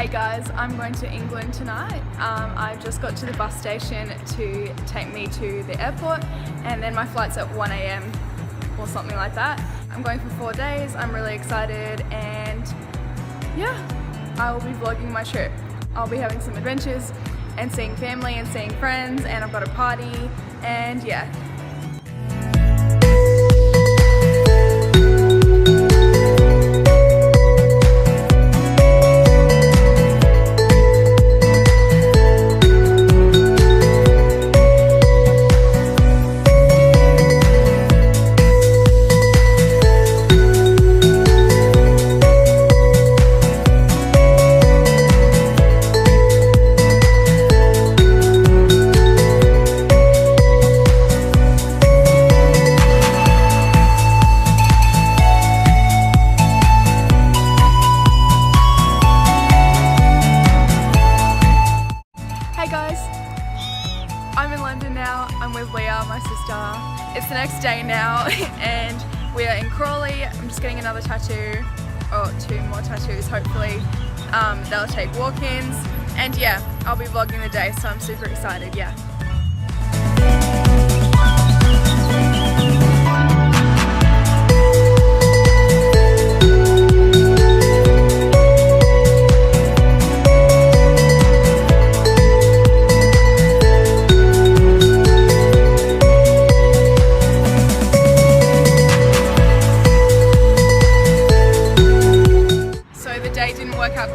Hey guys, I'm going to England tonight. I just got to the bus station to take me to the airport, and then my flight's at 1 AM or something like that. I'm going for 4 days. I'm really excited, and yeah, I will be vlogging my trip. I'll be having some adventures and seeing family and seeing friends, and I've got a party, and yeah. I'm in London now. I'm with Leah, my sister. It's the next day now and we are in Crawley. I'm just getting another tattoo, or 2 more tattoos hopefully. They'll take walk-ins, and yeah, I'll be vlogging the day, so I'm super excited, yeah.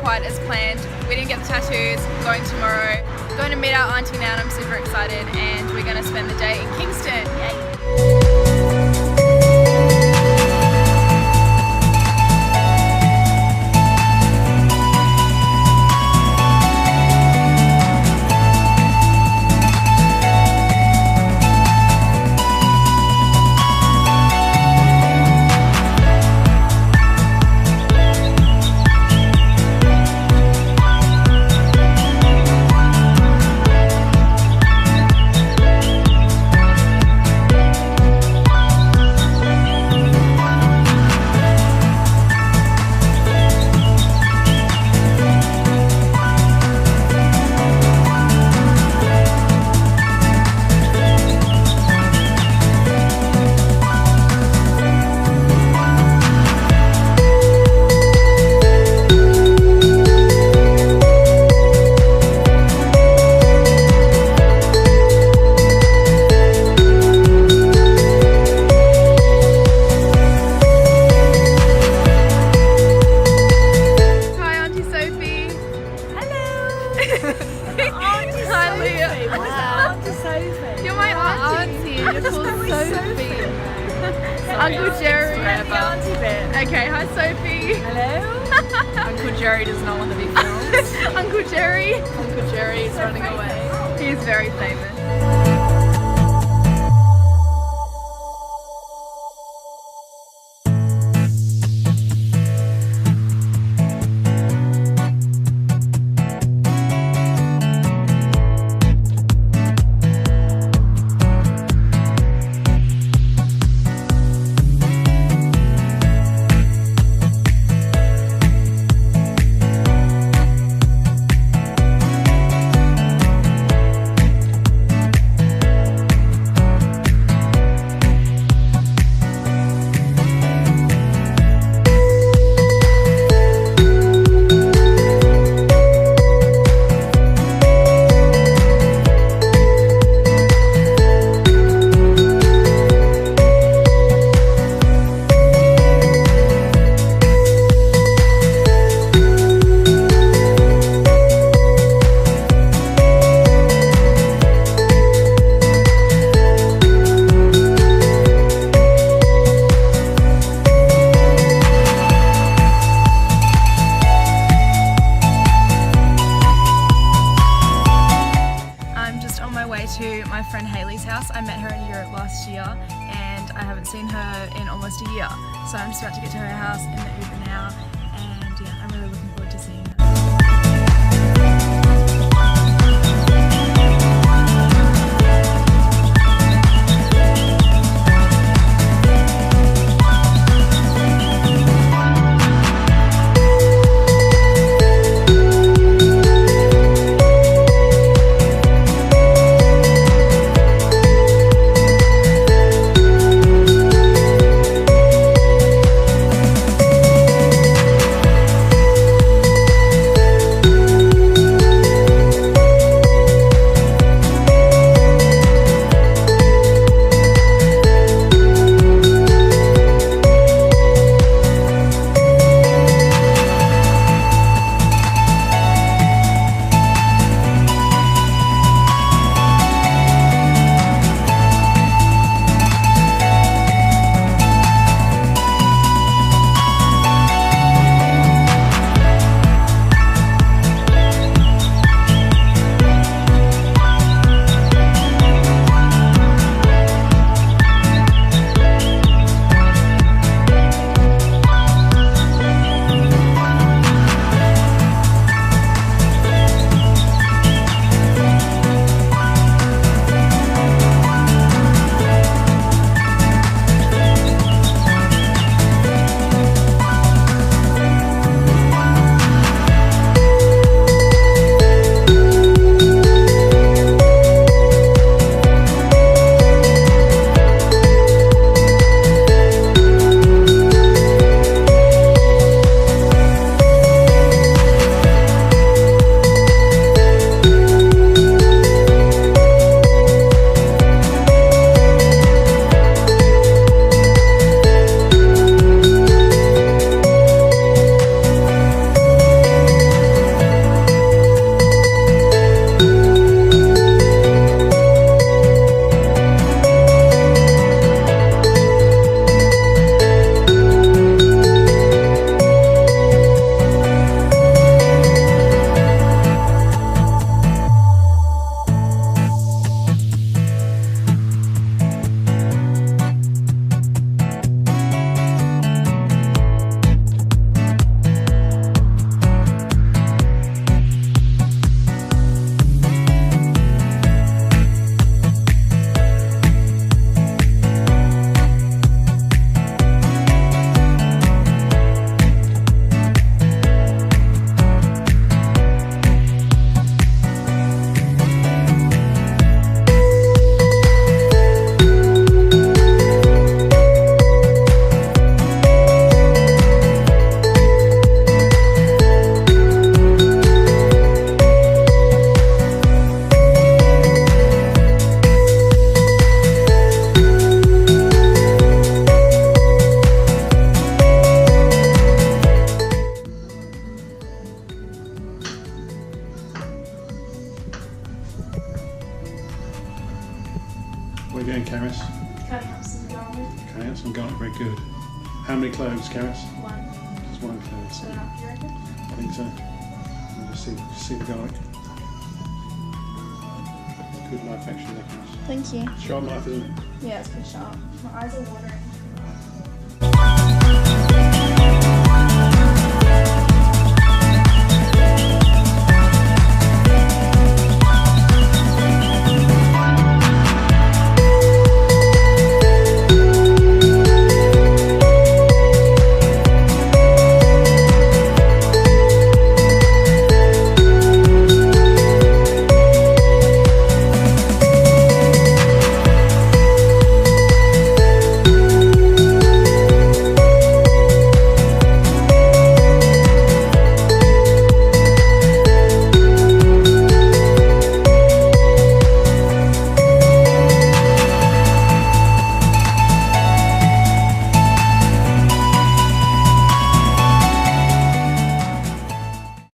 Quite as planned. We didn't get the tattoos. Going tomorrow. Going to meet our auntie Nanna. I'm super excited, and we're going to spend the day in Kingston. Yay! Hi Leah. What is that? Auntie Sophie. You're my auntie. You're called Sophie. Uncle Jerry. Auntie bit. Okay, hi Sophie. Hello. Uncle Jerry does not want to be filmed. Uncle Jerry. Uncle Jerry is running away. He is very famous. To my friend Haley's house. I met her in Europe last year and I haven't seen her in almost a year. So I'm just about to get to her house in the Uber now, and yeah, I'm really looking forward to seeing her. doing, Karis? Cutting up some garlic. Cutting up some garlic, very good. How many cloves, Karis? One. Just one clove. So Enough, you reckon? I think so. And just see the garlic. Good knife action there, Karis. Thank you. Sharp knife, isn't it? Yeah, it's pretty sharp. My eyes are watering.